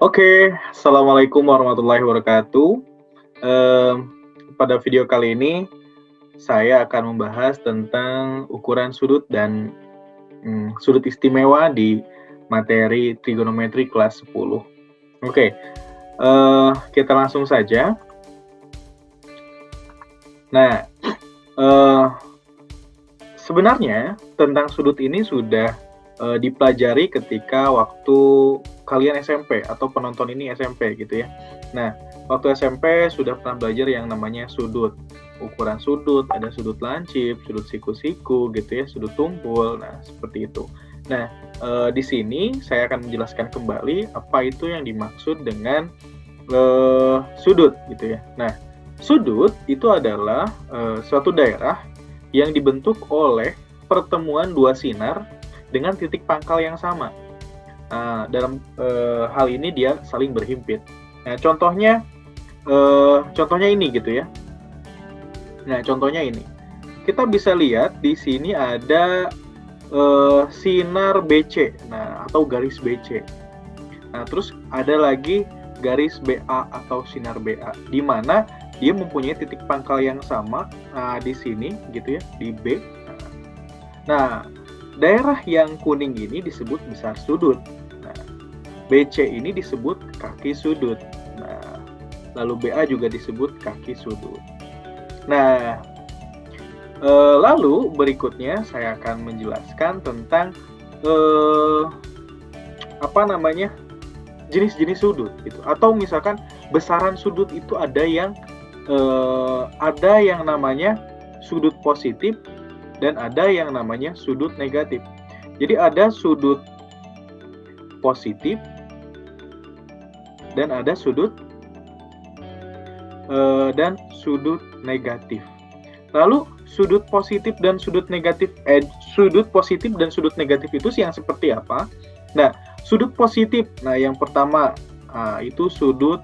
Oke, assalamualaikum warahmatullahi wabarakatuh. Em, Pada video kali ini saya akan membahas tentang ukuran sudut dan sudut istimewa di materi trigonometri kelas 10. Oke, kita langsung saja. Nah, eh, sebenarnya tentang sudut ini sudah dipelajari ketika waktu kalian SMP atau penonton ini SMP gitu ya. Nah, waktu SMP sudah pernah belajar yang namanya sudut. Ukuran sudut, ada sudut lancip, sudut siku-siku gitu ya, sudut tumpul. Nah, seperti itu. Nah, di sini saya akan menjelaskan kembali apa itu yang dimaksud dengan sudut gitu ya. Nah, sudut itu adalah suatu daerah yang dibentuk oleh pertemuan dua sinar dengan titik pangkal yang sama. Nah, dalam hal ini dia saling berhimpit. Nah, contohnya ini gitu ya. Nah, contohnya ini. Kita bisa lihat di sini ada sinar BC, nah atau garis BC. Nah, terus ada lagi garis BA atau sinar BA, di mana dia mempunyai titik pangkal yang sama di sini gitu ya, di B. Nah, daerah yang kuning ini disebut besar sudut. Nah, BC ini disebut kaki sudut. Nah, lalu BA juga disebut kaki sudut. Nah, lalu berikutnya saya akan menjelaskan tentang jenis-jenis sudut gitu. Atau misalkan besaran sudut itu ada yang namanya sudut positif dan ada yang namanya sudut negatif. Jadi ada sudut positif dan ada sudut negatif. Lalu sudut positif dan sudut negatif itu yang seperti apa? Nah, sudut positif. Nah, yang pertama itu sudut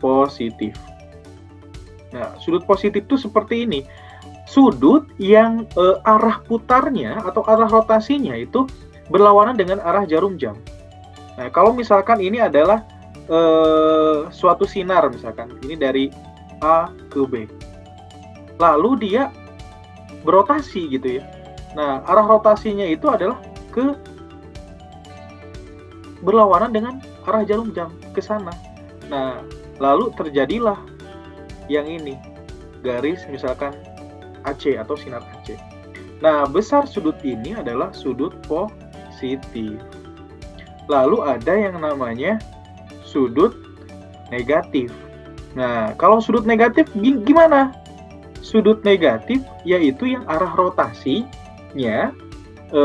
positif. Nah, sudut positif itu seperti ini. Sudut yang arah putarnya atau arah rotasinya itu berlawanan dengan arah jarum jam. Nah, kalau misalkan ini adalah suatu sinar, misalkan ini dari A ke B. Lalu dia berotasi gitu ya. Nah, arah rotasinya itu adalah berlawanan dengan arah jarum jam ke sana. Nah, lalu terjadilah yang ini, garis misalkan AC atau sinar AC. Nah, besar sudut ini adalah sudut positif. Lalu ada yang namanya sudut negatif. Nah, kalau sudut negatif gimana? Sudut negatif yaitu yang arah rotasinya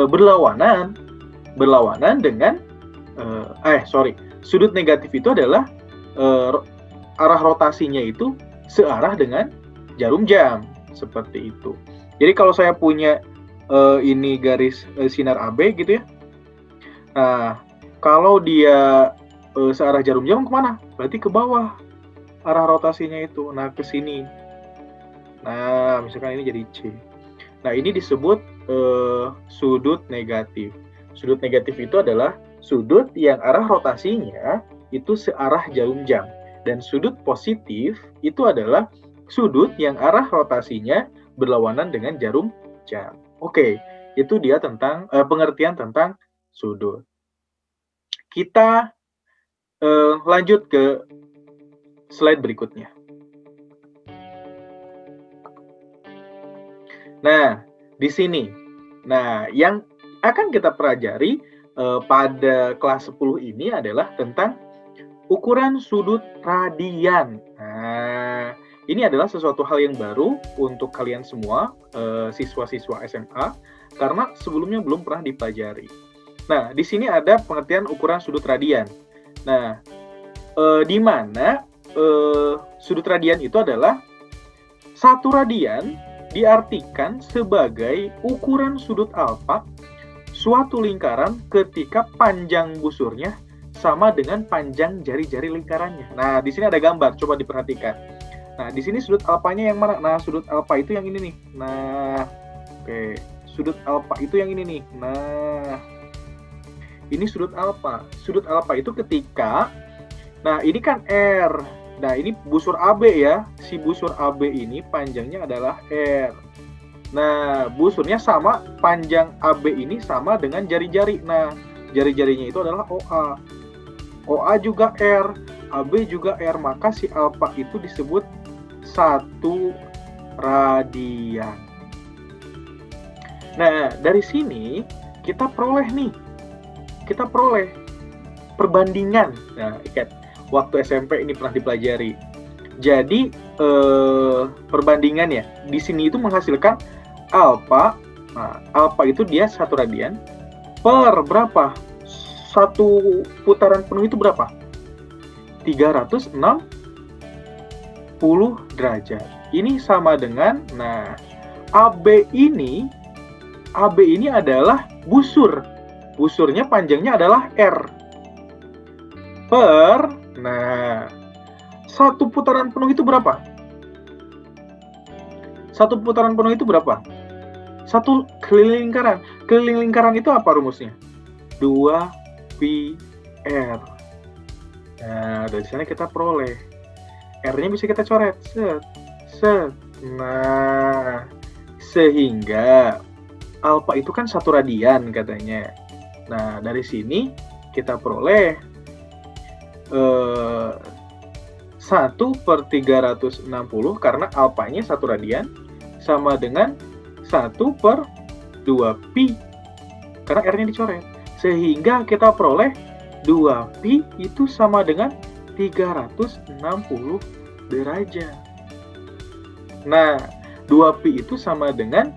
berlawanan dengan sudut negatif itu adalah arah rotasinya itu searah dengan jarum jam, seperti itu. Jadi kalau saya punya ini garis sinar AB gitu ya. Nah, kalau dia searah jarum jam kemana? Berarti ke bawah arah rotasinya itu. Nah, ke sini. Nah, misalkan ini jadi C. Nah, ini disebut sudut negatif. Sudut negatif itu adalah sudut yang arah rotasinya itu searah jarum jam. Dan sudut positif itu adalah sudut yang arah rotasinya berlawanan dengan jarum jam. Oke, itu dia tentang pengertian tentang sudut. Kita lanjut ke slide berikutnya. Nah, di sini. Nah, yang akan kita pelajari pada kelas 10 ini adalah tentang ukuran sudut radian. Nah, ini adalah sesuatu hal yang baru untuk kalian semua, siswa-siswa SMA, karena sebelumnya belum pernah dipelajari. Nah, di sini ada pengertian ukuran sudut radian. Nah, di mana sudut radian itu adalah satu radian diartikan sebagai ukuran sudut alfa suatu lingkaran ketika panjang busurnya sama dengan panjang jari-jari lingkarannya. Nah, di sini ada gambar, coba diperhatikan. Nah, di sini sudut alfanya yang mana? Nah, sudut alfa itu yang ini nih. Nah, oke. Sudut alfa itu yang ini nih. Nah, ini sudut alfa. Sudut alfa itu ketika Nah, ini kan R. Nah, ini busur AB ya. Si busur AB ini panjangnya adalah R. Nah, busurnya sama, panjang AB ini sama dengan jari-jari. Nah, jari-jarinya itu adalah OA. OA juga R, AB juga R, maka si alfa itu disebut 1 radian. Nah, dari sini kita peroleh perbandingan. Nah, waktu SMP ini pernah dipelajari. Jadi perbandingan ya, di sini itu menghasilkan alfa. Nah, alfa itu dia 1 radian per berapa? Satu putaran penuh itu berapa? 360 derajat. Ini sama dengan, nah, AB ini adalah busur. Busurnya panjangnya adalah R. Per, nah, satu putaran penuh itu berapa? Satu putaran penuh itu berapa? Satu keliling lingkaran. Keliling lingkaran itu apa rumusnya? 2pi R. Nah, dari sana kita peroleh. R-nya bisa kita coret. Set. Nah, sehingga alfa itu kan 1 radian katanya. Nah, dari sini kita peroleh 1/360 karena alfanya 1 radian sama dengan 1/2pi karena R-nya dicoret. Sehingga kita peroleh 2pi itu sama dengan 360 derajat. Nah, 2pi itu sama dengan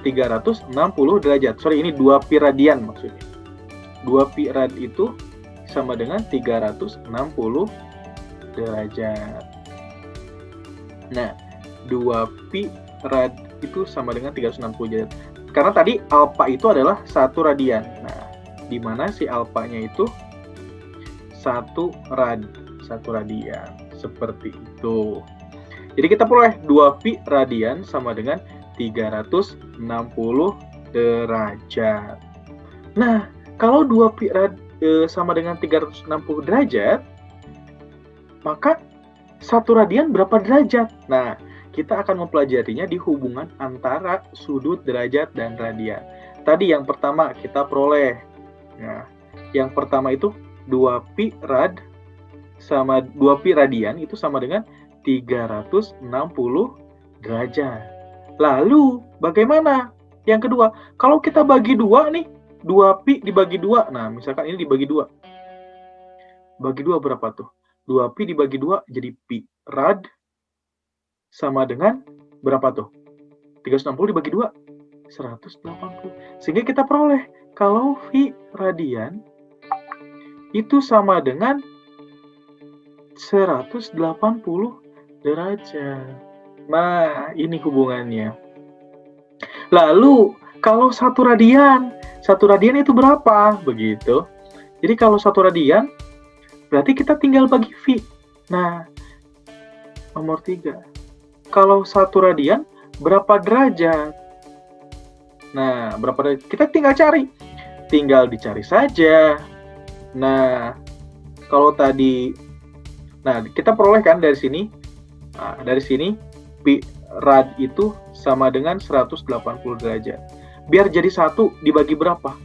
360 derajat. Sorry, ini 2pi radian maksudnya. 2pi rad itu sama dengan 360 derajat. Nah, 2pi rad itu sama dengan 360 derajat. Karena tadi alfa itu adalah 1 radian. Nah, di mana si alfanya itu 1 radian. Seperti itu. Jadi kita peroleh 2pi radian sama dengan 360 derajat. Nah, kalau 2pi rad sama dengan 360 derajat, maka 1 radian berapa derajat? Nah, kita akan mempelajarinya di hubungan antara sudut derajat dan radian. Tadi yang pertama kita peroleh. Nah, yang pertama itu 2pi radian itu sama dengan 360 derajat. Lalu, bagaimana? Yang kedua, kalau kita bagi 2 nih, 2pi dibagi 2. Nah, misalkan ini dibagi 2. Bagi 2 berapa tuh? 2pi dibagi 2 jadi pi rad sama dengan berapa tuh? 360 dibagi 2, 180. Sehingga kita peroleh, kalau pi radian itu sama dengan 180 derajat. Nah, ini hubungannya. Lalu, kalau 1 radian itu berapa? Begitu. Jadi kalau 1 radian, berarti kita tinggal bagi V. Nah, nomor 3. Kalau 1 radian, berapa derajat? Nah, berapa derajat? Kita tinggal cari. Tinggal dicari saja. Nah, kalau tadi, nah, kita peroleh kan dari sini. Nah, dari sini, pi rad itu sama dengan 180 derajat. Biar jadi 1 dibagi berapa?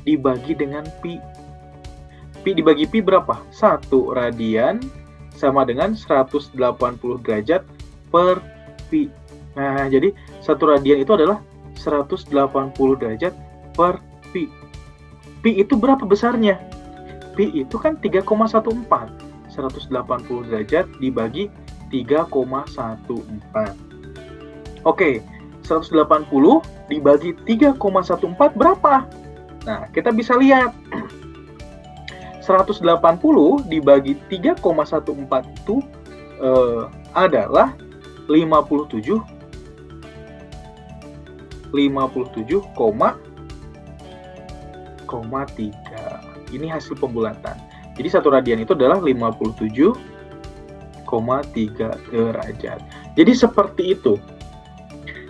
Dibagi dengan pi. Pi dibagi pi berapa? 1 radian sama dengan 180 derajat per pi. Nah, jadi 1 radian itu adalah 180 derajat per pi. Pi itu berapa besarnya? Pi itu kan 3,14. 180 derajat dibagi 3,14. Oke, 180 dibagi 3,14 berapa? Nah, kita bisa lihat. 180 dibagi 3,14 itu adalah 57,3. Ini hasil pembulatan. Jadi 1 radian itu adalah 57,3 derajat. Jadi seperti itu.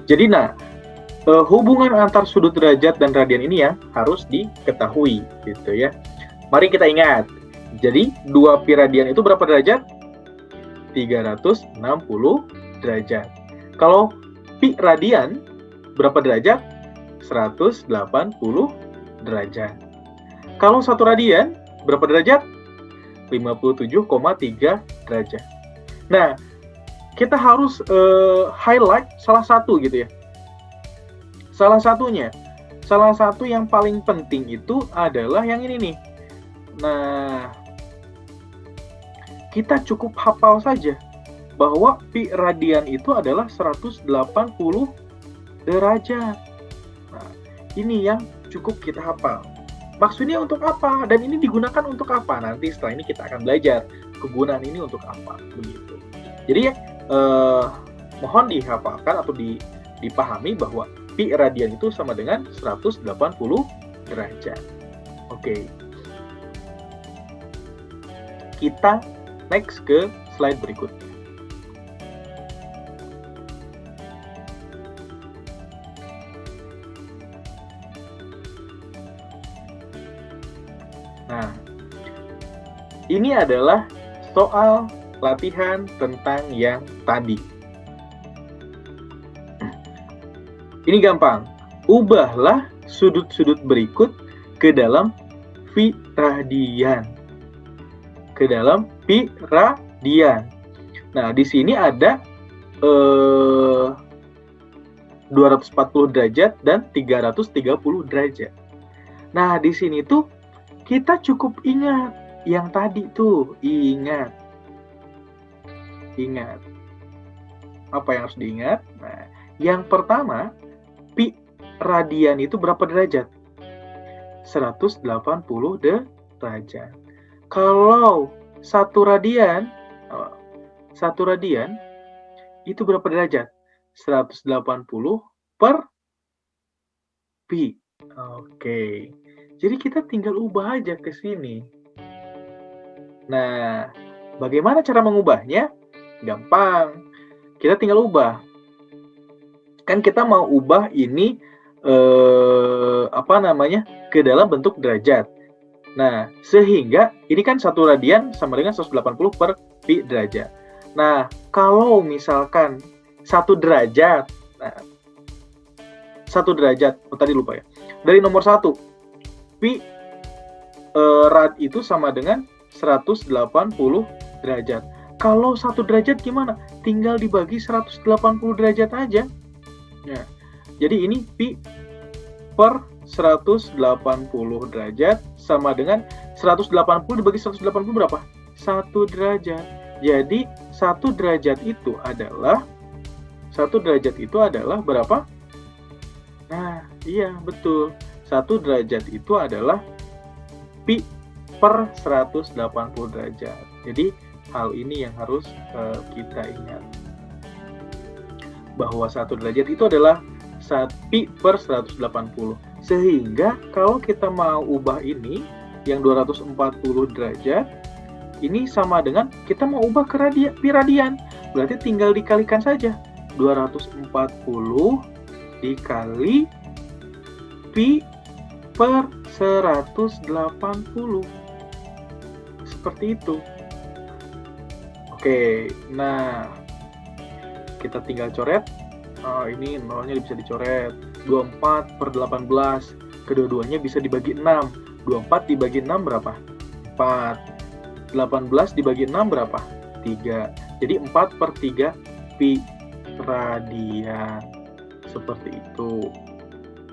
Jadi hubungan antar sudut derajat dan radian ini yang harus diketahui gitu ya. Mari kita ingat, Jadi 2 pi radian itu berapa derajat? 360 derajat. Kalau pi radian berapa derajat? 180 derajat. Kalau 1 radian berapa derajat? 57,3 derajat. Nah, kita harus highlight salah satu gitu ya. Salah satu yang paling penting itu adalah yang ini nih. Nah, kita cukup hafal saja bahwa pi radian itu adalah 180 derajat. Nah, ini yang cukup kita hafal. Maksudnya untuk apa? Dan ini digunakan untuk apa? Nanti setelah ini kita akan belajar kegunaan ini untuk apa. Begitu. Jadi mohon dihafalkan atau dipahami bahwa pi radian itu sama dengan 180 derajat. Oke. Kita next ke slide berikutnya. Nah, ini adalah soal latihan tentang yang tadi. Ini gampang. Ubahlah sudut-sudut berikut ke dalam pi radian. Ke dalam pi radian. Nah, di sini ada 240 derajat dan 330 derajat. Nah, di sini tuh kita cukup ingat yang tadi tuh, ingat. Apa yang harus diingat? Nah, yang pertama, pi radian itu berapa derajat? 180 derajat. Kalau satu radian itu berapa derajat? 180 per pi. Oke. Jadi kita tinggal ubah aja ke sini. Nah, bagaimana cara mengubahnya? Gampang. Kita tinggal ubah. Kan kita mau ubah ini ke dalam bentuk derajat. Nah, sehingga ini kan 1 radian sama dengan 180 per pi derajat. Nah, kalau misalkan 1 derajat, tadi lupa ya. Dari nomor 1, pi rad itu sama dengan 180 derajat. Kalau 1 derajat gimana? Tinggal dibagi 180 derajat aja. Nah, jadi ini pi per 180 derajat sama dengan 180 dibagi 180 berapa? 1 derajat. Jadi 1 derajat itu adalah berapa? Nah, iya betul. 1 derajat itu adalah pi per 180 derajat. Jadi hal ini yang harus kita ingat. Bahwa 1 derajat itu adalah pi per 180. Sehingga kalau kita mau ubah ini yang 240 derajat, ini sama dengan kita mau ubah ke pi radian. Berarti tinggal dikalikan saja. 240 dikali pi per 180. Seperti itu. Oke, nah kita tinggal coret. Ini nolnya bisa dicoret. 24 per 18. Kedua-duanya bisa dibagi 6. 24 dibagi 6 berapa? 4. 18 dibagi 6 berapa? 3. Jadi 4 per 3 pi radian. Seperti itu.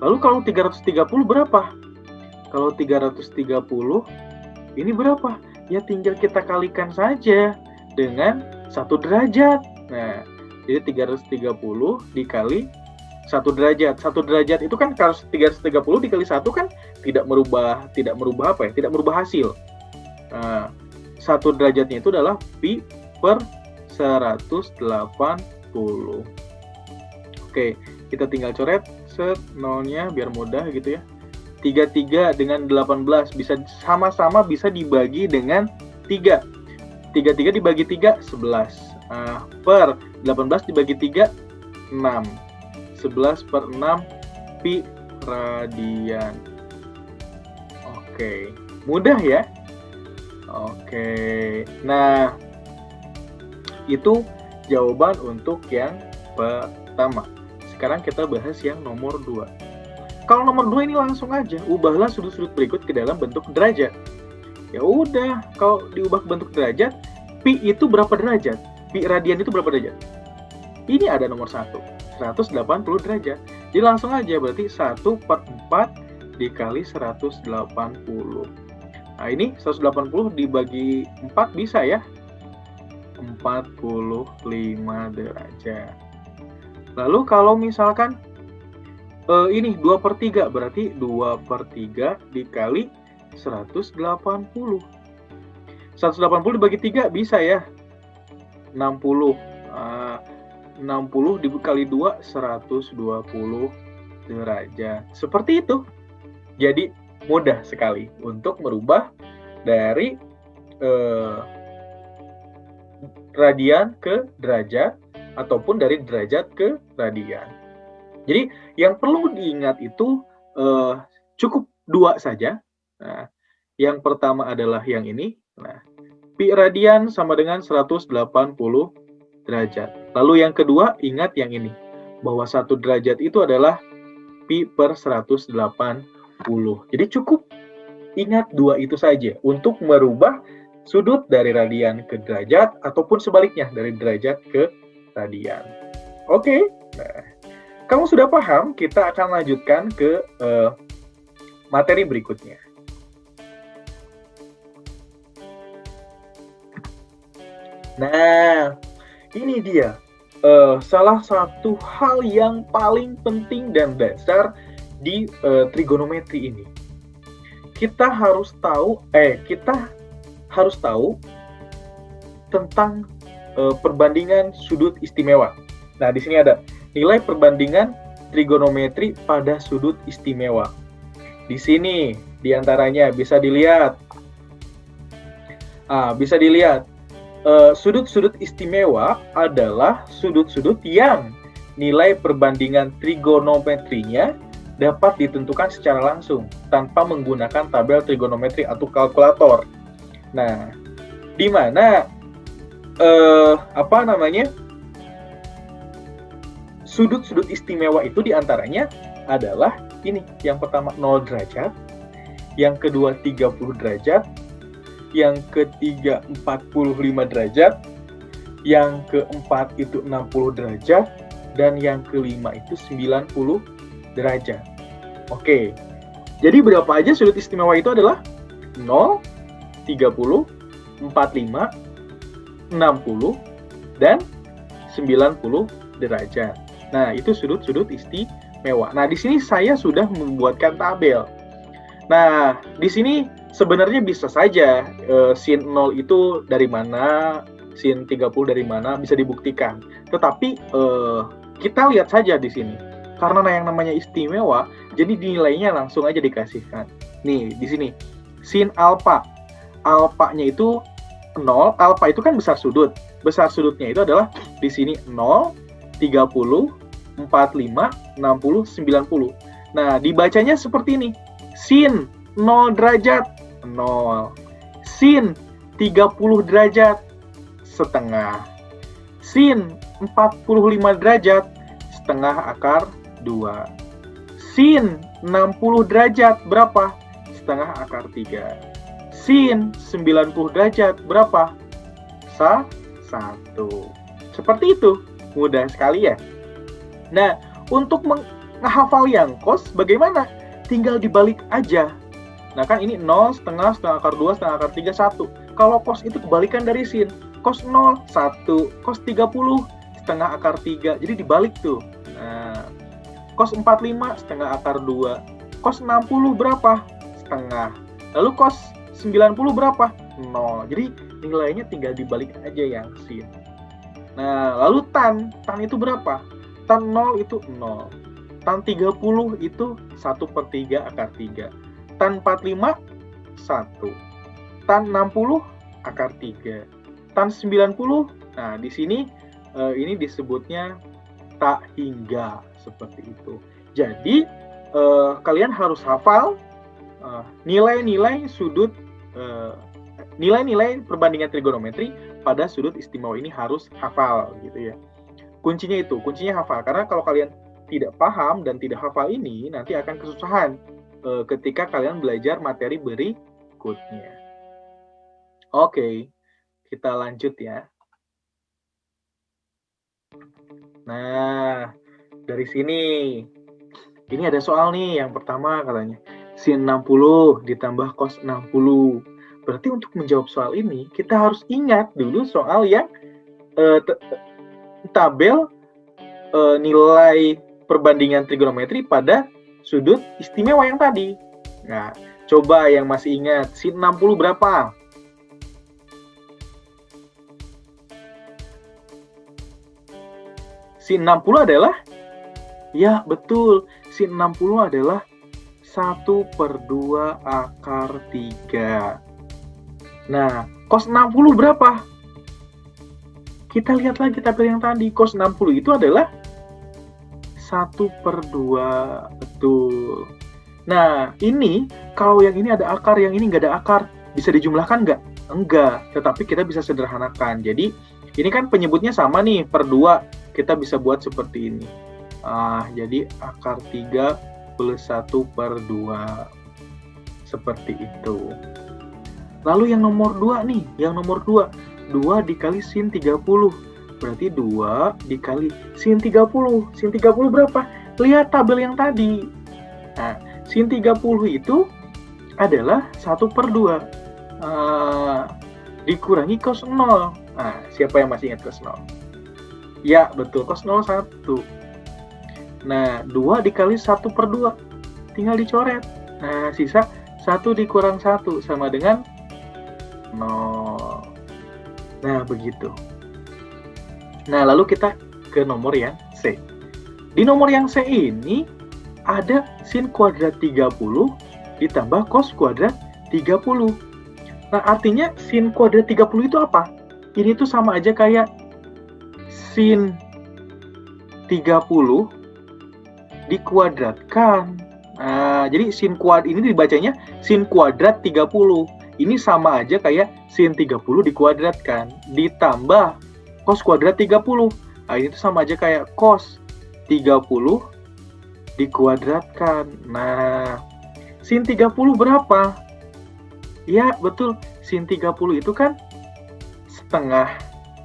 Lalu kalau 330 berapa? Kalau 330 ini berapa? Ya tinggal kita kalikan saja dengan 1 derajat. Nah, jadi 330 dikali 1 derajat. 1 derajat itu kan kalau 330 dikali 1 kan tidak merubah apa ya? Tidak merubah hasil. Nah, 1 derajatnya itu adalah pi per 180. Oke, kita tinggal coret set nolnya biar mudah gitu ya. 33 dengan 18 bisa sama-sama bisa dibagi dengan 3. 33 dibagi 3 11. Per 18 dibagi 3 6. 11 per 6 pi radian. Oke, mudah ya. Oke. Nah, itu jawaban untuk yang pertama. Sekarang kita bahas yang nomor 2. Kalau nomor 2 ini langsung aja, ubahlah sudut-sudut berikut ke dalam bentuk derajat. Ya udah, kalau diubah ke bentuk derajat, pi itu berapa derajat? Pi radian itu berapa derajat? Ini ada nomor 1, 180 derajat. Jadi langsung aja, berarti 1/4 dikali 180. Nah, ini 180 dibagi 4 bisa ya? 45 derajat. Lalu kalau misalkan ini 2/3, berarti 2/3 dikali 180. 180 dibagi 3 bisa ya? 60. 60 dikali 2, 120 derajat. Seperti itu. Jadi mudah sekali untuk merubah dari radian ke derajat ataupun dari derajat ke radian. Jadi yang perlu diingat itu cukup 2 saja. Nah, yang pertama adalah yang ini. Nah, pi radian sama dengan 180 derajat. Lalu yang kedua, ingat yang ini. Bahwa 1 derajat itu adalah pi per 180. Jadi cukup ingat 2 itu saja untuk merubah sudut dari radian ke derajat ataupun sebaliknya dari derajat ke radian. Oke, nah, kamu sudah paham? Kita akan lanjutkan ke materi berikutnya. Nah, ini dia salah satu hal yang paling penting dan dasar di trigonometri ini. Kita harus tahu tentang perbandingan sudut istimewa. Nah, di sini ada nilai perbandingan trigonometri pada sudut istimewa. Di sini diantaranya bisa dilihat. Bisa dilihat. Sudut-sudut istimewa adalah sudut-sudut yang nilai perbandingan trigonometrinya dapat ditentukan secara langsung tanpa menggunakan tabel trigonometri atau kalkulator. Nah, di mana sudut-sudut istimewa itu diantaranya adalah ini. Yang pertama 0 derajat, yang kedua 30 derajat, yang ketiga 45 derajat, yang keempat itu 60 derajat, dan yang kelima itu 90 derajat. Oke, jadi berapa aja sudut istimewa itu adalah 0, 30, 45, 60, dan 90 derajat. Nah, itu sudut-sudut istimewa. Nah, di sini saya sudah membuatkan tabel. Nah, di sini sebenarnya bisa saja sin 0 itu dari mana, sin 30 dari mana, bisa dibuktikan. Tetapi kita lihat saja di sini. Karena yang namanya istimewa, jadi nilainya langsung aja dikasihkan. Nih, di sini. Sin alfa. Alfanya itu 0, alfa itu kan besar sudut. Besar sudutnya itu adalah di sini 0, 30, 45, 60, 90. Nah, dibacanya seperti ini. Sin 0 derajat 0. Sin 30 derajat setengah. Sin 45 derajat setengah akar 2. Sin 60 derajat berapa? Setengah akar 3. Sin 90 derajat berapa? 1. Seperti itu. Mudah sekali ya. Nah, untuk menghafal yang cos bagaimana? Tinggal dibalik aja. Nah, kan ini 0, setengah akar 2, setengah akar 3, 1. Kalau cos itu kebalikan dari sin. Cos 0, 1. Cos 30, setengah akar 3. Jadi dibalik tuh. Nah, cos 45, setengah akar 2. Cos 60 berapa? Setengah. Lalu cos 90 berapa? 0. Jadi nilainya tinggal dibalik aja yang sin. Nah, lalu tan. Tan itu berapa? Tan 0 itu 0. Tan 30 itu 1/3 akar 3. Tan 45, 1. Tan 60, akar 3. Tan 90, nah di sini ini disebutnya tak hingga, seperti itu. Jadi, kalian harus hafal nilai-nilai sudut nilai-nilai perbandingan trigonometri pada sudut istimewa ini harus hafal gitu ya. Kuncinya hafal. Karena kalau kalian tidak paham dan tidak hafal ini, nanti akan kesusahan ketika kalian belajar materi berikutnya. Oke, kita lanjut ya. Nah, dari sini, ini ada soal nih, yang pertama katanya, sin 60 ditambah cos 60. Berarti untuk menjawab soal ini, kita harus ingat dulu soal yang tabel nilai perbandingan trigonometri pada sudut istimewa yang tadi. Nah, coba yang masih ingat, sin 60 berapa? Sin 60 adalah? Ya, betul. Sin 60 adalah 1/2 akar 3. Nah, cos 60 berapa? Kita lihat lagi tabel yang tadi. Cos 60 itu adalah 1/2. Betul. Nah, ini kalau yang ini ada akar, yang ini nggak ada akar, bisa dijumlahkan nggak? Enggak, tetapi kita bisa sederhanakan. Jadi, ini kan penyebutnya sama nih, per 2. Kita bisa buat seperti ini. Jadi akar 3 plus 1/2. Seperti itu. Lalu yang nomor 2 nih, yang nomor 2. 2 dikali sin 30. Berarti 2 dikali sin 30. Sin 30 berapa? Lihat tabel yang tadi. Nah, sin 30 itu adalah 1/2. Dikurangi cos 0. Nah, siapa yang masih ingat cos 0? Ya, betul, cos 0 1. Nah, 2 dikali 1/2. Tinggal dicoret. Nah, sisa 1 dikurang 1 sama dengan 0. Nah, begitu. Nah, lalu kita ke nomor yang C. Di nomor yang C ini ada sin kuadrat 30 ditambah cos kuadrat 30. Nah, artinya sin kuadrat 30 itu apa? Ini tuh sama aja kayak sin 30 dikuadratkan. Nah, jadi sin kuadrat ini dibacanya sin kuadrat 30. Ini sama aja kayak sin 30 dikuadratkan ditambah cos kuadrat 30. Nah, ini tuh sama aja kayak cos 30 dikuadratkan. Nah, sin 30 berapa? Ya, betul. Sin 30 itu kan setengah.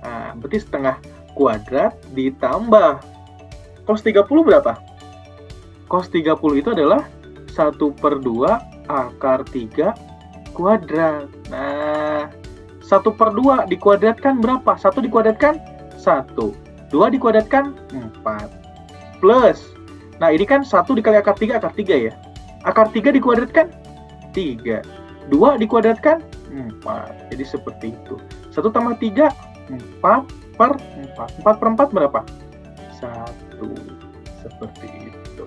Nah, berarti setengah kuadrat ditambah cos 30 berapa? Cos 30 itu adalah 1/2 akar 3 kuadrat. Nah, 1/2 dikuadratkan berapa? 1 dikuadratkan 1. 2 dikuadratkan 4. Plus. Nah, ini kan 1 dikali akar 3 ya. Akar 3 dikuadratkan 3. 2 dikuadratkan 4. Jadi seperti itu. 1 tambah 3, 4/4. 4/4 berapa? 1. Seperti itu.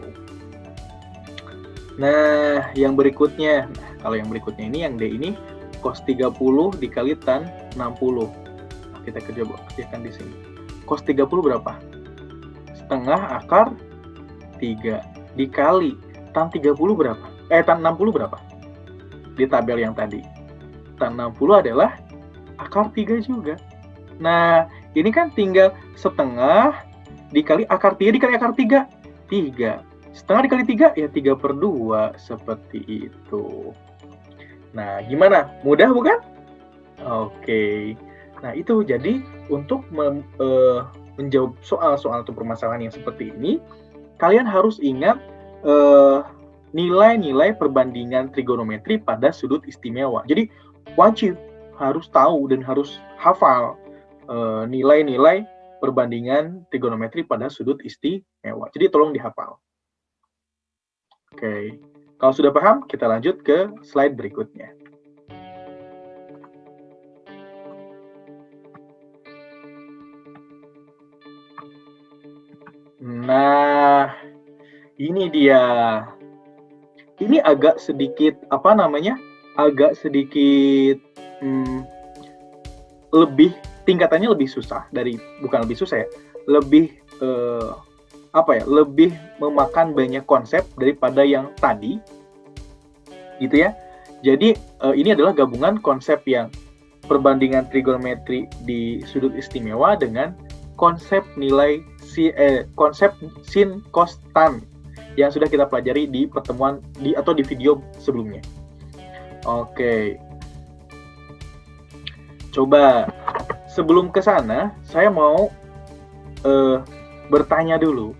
Nah, yang berikutnya. Nah, kalau yang berikutnya ini, yang D ini, cos 30 dikali tan 60. Nah, kita kerjakan di sini. Cos 30 berapa? Setengah akar 3. Dikali tan 30 berapa? Tan 60 berapa? Di tabel yang tadi. Tan 60 adalah akar 3 juga. Nah, ini kan tinggal setengah dikali akar 3 dikali akar 3. 3. Setengah dikali 3, ya 3/2. Seperti itu. Nah, gimana? Mudah bukan? Oke. Nah, itu jadi untuk menjawab soal-soal atau permasalahan yang seperti ini, kalian harus ingat nilai-nilai perbandingan trigonometri pada sudut istimewa. Jadi, wajib harus tahu dan harus hafal nilai-nilai perbandingan trigonometri pada sudut istimewa. Jadi, tolong dihafal. Oke, kalau sudah paham, kita lanjut ke slide berikutnya. Nah, ini dia. Ini agak sedikit, agak sedikit lebih, tingkatannya lebih susah bukan lebih susah ya, lebih lebih memakan banyak konsep daripada yang tadi, gitu ya. Jadi ini adalah gabungan konsep yang perbandingan trigonometri di sudut istimewa dengan konsep konsep sin, cos, tan yang sudah kita pelajari di pertemuan atau di video sebelumnya. Oke. Coba sebelum ke sana, saya mau bertanya dulu.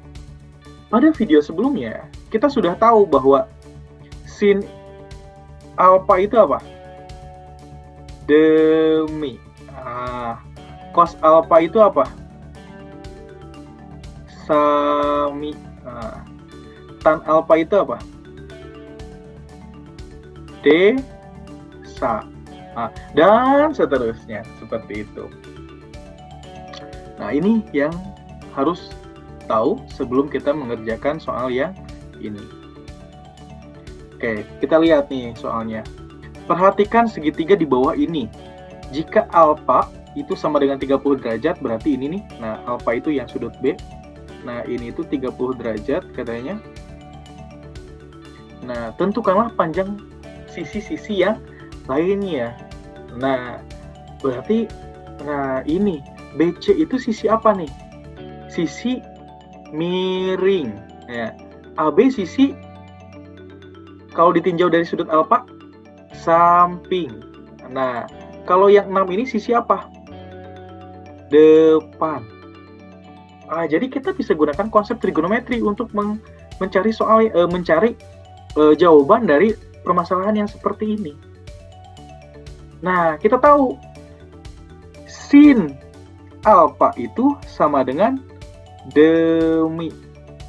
Pada video sebelumnya, kita sudah tahu bahwa sin alfa itu apa? Demi. Cos alfa itu apa? Sami. Tan alfa itu apa? Sa. Dan seterusnya, seperti itu. Nah, ini yang harus tahu sebelum kita mengerjakan soal yang ini. Oke, kita lihat nih soalnya. Perhatikan segitiga di bawah ini. Jika alfa itu sama dengan 30 derajat, berarti ini nih. Nah, alfa itu yang sudut B. Nah, ini itu 30 derajat katanya. Nah, tentukanlah panjang sisi-sisi yang lainnya. Nah, berarti ini BC itu sisi apa nih? Sisi miring ya. AB sisi kalau ditinjau dari sudut alfa samping. Nah, kalau yang 6 ini sisi apa? Depan. Jadi kita bisa gunakan konsep trigonometri untuk mencari jawaban dari permasalahan yang seperti ini. Nah, kita tahu sin alfa itu sama dengan demi.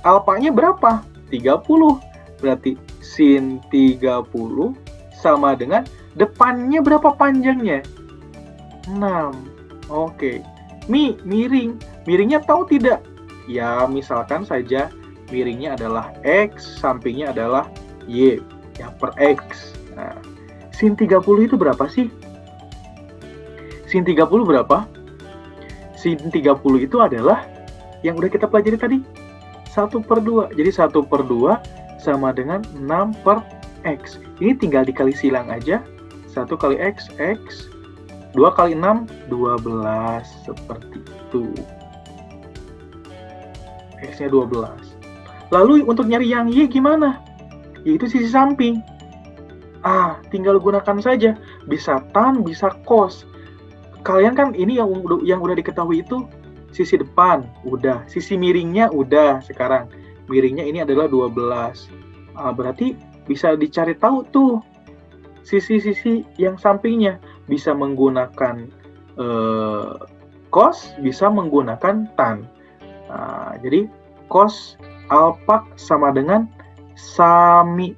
Alfanya berapa? 30. Berarti sin 30 sama dengan depannya berapa panjangnya? 6. Oke. Miring. Miringnya tahu tidak? Ya, misalkan saja miringnya adalah X, sampingnya adalah Y. Ya, per X. Nah, sin 30 itu berapa sih? Sin 30 berapa? Sin 30 itu adalah yang udah kita pelajari tadi. 1/2. Jadi 1/2 sama dengan 6 per X. Ini tinggal dikali silang aja. 1 kali X, X. 2 kali 6, 12. Seperti itu. X-nya 12. Lalu untuk nyari yang Y gimana? Yaitu sisi samping. Tinggal gunakan saja. Bisa tan, bisa cos. Kalian kan ini yang udah diketahui itu sisi depan, udah. Sisi miringnya udah sekarang. Miringnya ini adalah 12. Berarti bisa dicari tahu tuh sisi-sisi yang sampingnya. Bisa menggunakan cos, bisa menggunakan tan. Jadi cos alfa sama dengan sami.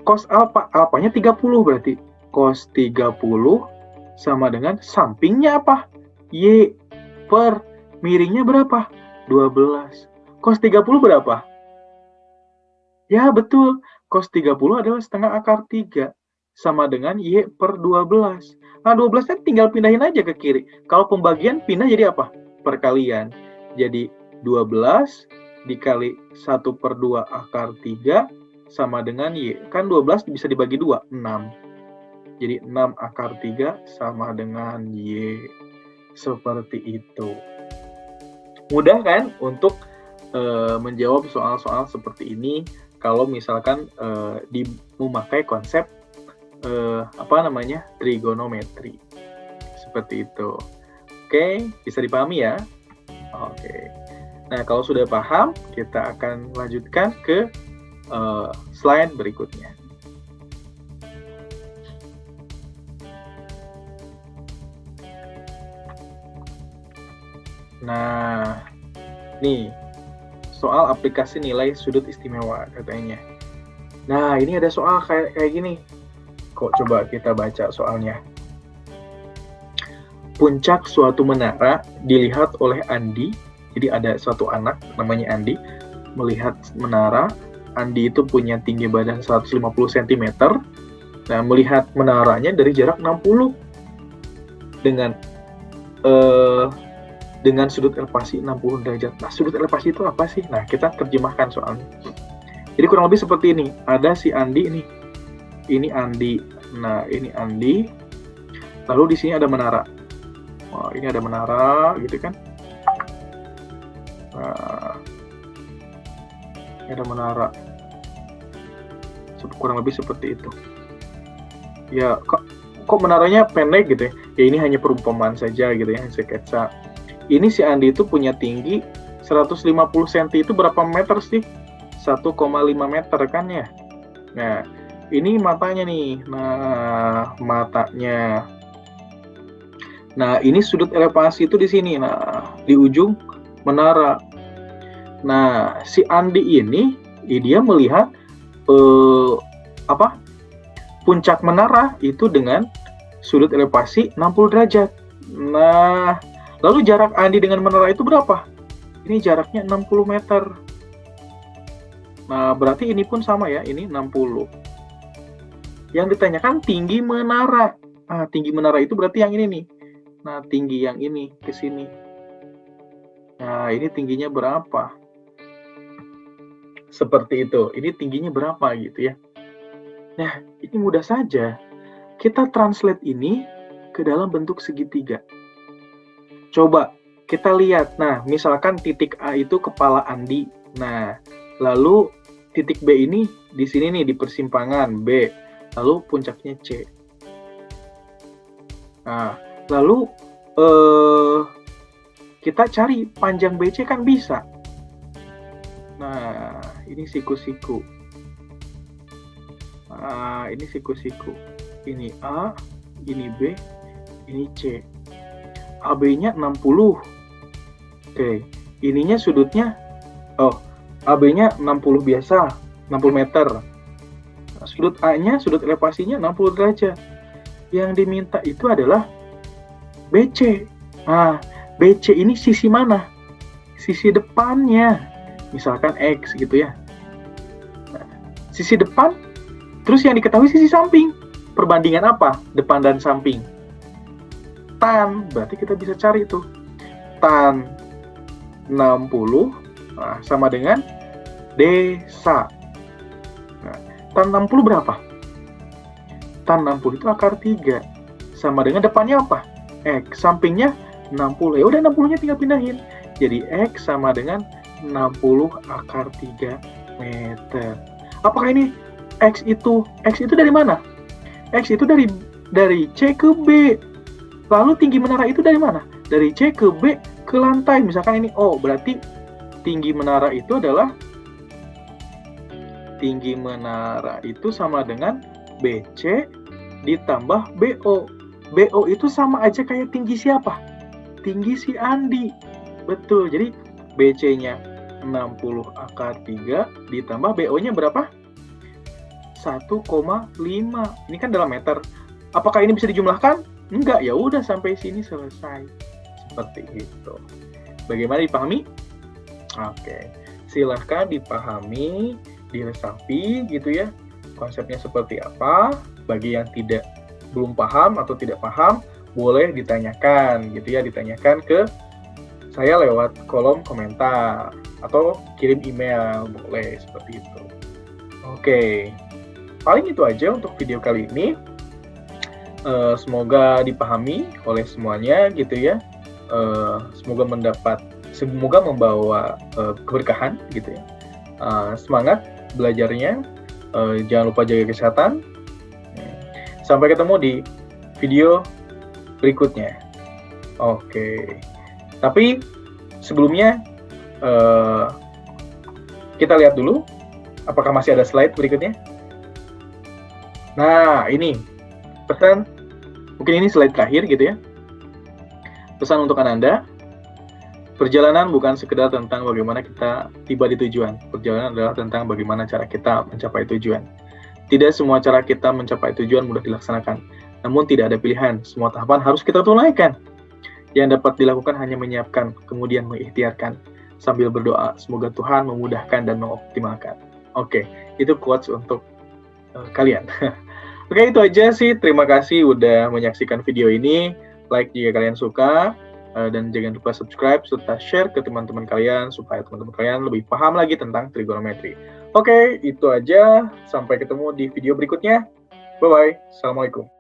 Cos alfanya 30 berarti. Cos 30 sama dengan sampingnya apa? Y per miringnya berapa? 12. Cos 30 berapa? Ya, betul. Cos 30 adalah setengah akar 3. Sama dengan Y per 12. Nah, 12 kan tinggal pindahin aja ke kiri. Kalau pembagian pindah jadi apa? Perkalian. Jadi 12 dikali 1/2 akar 3 sama dengan Y. Kan 12 bisa dibagi 2, 6. Jadi 6 akar 3 sama dengan Y. Seperti itu. Mudah kan untuk menjawab soal-soal seperti ini kalau misalkan memakai konsep trigonometri. Seperti itu. Oke, bisa dipahami ya? Oke. Nah, kalau sudah paham, kita akan lanjutkan ke slide berikutnya. Nah, nih soal aplikasi nilai sudut istimewa katanya. Nah, ini ada soal kayak gini. Kok coba kita baca soalnya. Puncak suatu menara dilihat oleh Andi. Jadi ada suatu anak namanya Andi melihat menara. Andi itu punya tinggi badan 150 cm. Nah, melihat menaranya dari jarak 60 dengan sudut elevasi 60 derajat. Nah, sudut elevasi itu apa sih? Nah, kita terjemahkan soalnya. Jadi kurang lebih seperti ini. Ada si Andi nih. Ini Andi. Nah, ini Andi. Lalu di sini ada menara. Wah, ini ada menara gitu kan. Nah, ini ada menara. Kurang lebih seperti itu. Ya, kok menaranya pendek gitu ya? Ya ini hanya perumpamaan saja gitu ya, sketsa. Ini si Andi itu punya tinggi 150 cm itu berapa meter sih? 1,5 meter kan ya? Nah, ini matanya nih. Nah, matanya. Nah, ini sudut elevasi itu di sini. Nah, di ujung menara. Nah, si Andi ini dia melihat puncak menara itu dengan sudut elevasi 60 derajat. Nah, lalu jarak Andi dengan menara itu berapa? Ini jaraknya 60 meter. Nah, berarti ini pun sama ya, ini 60. Yang ditanyakan tinggi menara. Nah, tinggi menara itu berarti yang ini nih. Nah, tinggi yang ini ke sini. Nah, ini tingginya berapa? Seperti itu. Ini tingginya berapa gitu ya. Nah, ini mudah saja. Kita translate ini ke dalam bentuk segitiga. Coba kita lihat. Nah, misalkan titik A itu kepala Andi. Nah, lalu titik B ini di sini nih, di persimpangan B. Lalu puncaknya C. Nah, lalu kita cari panjang BC kan bisa. Nah, ini siku-siku. Nah, ini siku-siku. Ini A, ini B, ini C. AB-nya 60. Oke, ininya sudutnya, AB-nya 60 biasa, 60 meter. Nah, sudut A-nya, sudut elevasinya 60 derajat. Yang diminta itu adalah BC. Nah, BC ini sisi mana? Sisi depannya. Misalkan X gitu ya. Nah, sisi depan, terus yang diketahui sisi samping. Perbandingan apa? Depan dan samping. Tan, berarti kita bisa cari tuh. Tan 60 sama dengan desa. Nah, tan 60 berapa? Tan 60 itu akar 3. Sama dengan depannya apa? X. Sampingnya 60. Ya udah 60-nya tinggal pindahin. Jadi X sama dengan 60 akar 3 meter. Apakah ini X itu dari mana? X itu dari C ke B. Lalu tinggi menara itu dari mana? Dari C ke B ke lantai. Misalkan ini O, berarti tinggi menara itu adalah sama dengan BC ditambah BO. BO itu sama aja kayak tinggi siapa? Tinggi si Andi. Betul. Jadi BC-nya 60 akar 3 ditambah BO-nya berapa? 1,5. Ini kan dalam meter. Apakah ini bisa dijumlahkan? Enggak, ya udah sampai sini selesai. Seperti itu. Bagaimana dipahami? Oke. Silahkan dipahami, diresapi gitu ya. Konsepnya seperti apa? Bagi yang belum paham atau tidak paham, boleh ditanyakan gitu ya, ditanyakan ke saya lewat kolom komentar atau kirim email, boleh seperti itu. Oke. Paling itu aja untuk video kali ini. Semoga dipahami oleh semuanya gitu ya. Semoga membawa keberkahan gitu ya. Semangat belajarnya. Jangan lupa jaga kesehatan. Sampai ketemu di video berikutnya. Oke. Tapi sebelumnya kita lihat dulu apakah masih ada slide berikutnya. Nah, ini pesan, mungkin ini slide terakhir gitu ya. Pesan untuk Ananda, perjalanan bukan sekedar tentang bagaimana kita tiba di tujuan. Perjalanan adalah tentang bagaimana cara kita mencapai tujuan. Tidak semua cara kita mencapai tujuan mudah dilaksanakan. Namun tidak ada pilihan, semua tahapan harus kita tunaikan. Yang dapat dilakukan hanya menyiapkan, kemudian mengikhtiarkan. Sambil berdoa, semoga Tuhan memudahkan dan mengoptimalkan. Oke, itu quotes untuk kalian. Oke, itu aja sih. Terima kasih udah menyaksikan video ini. Like jika kalian suka. Dan jangan lupa subscribe serta share ke teman-teman kalian supaya teman-teman kalian lebih paham lagi tentang trigonometri. Oke, itu aja. Sampai ketemu di video berikutnya. Bye-bye. Assalamualaikum.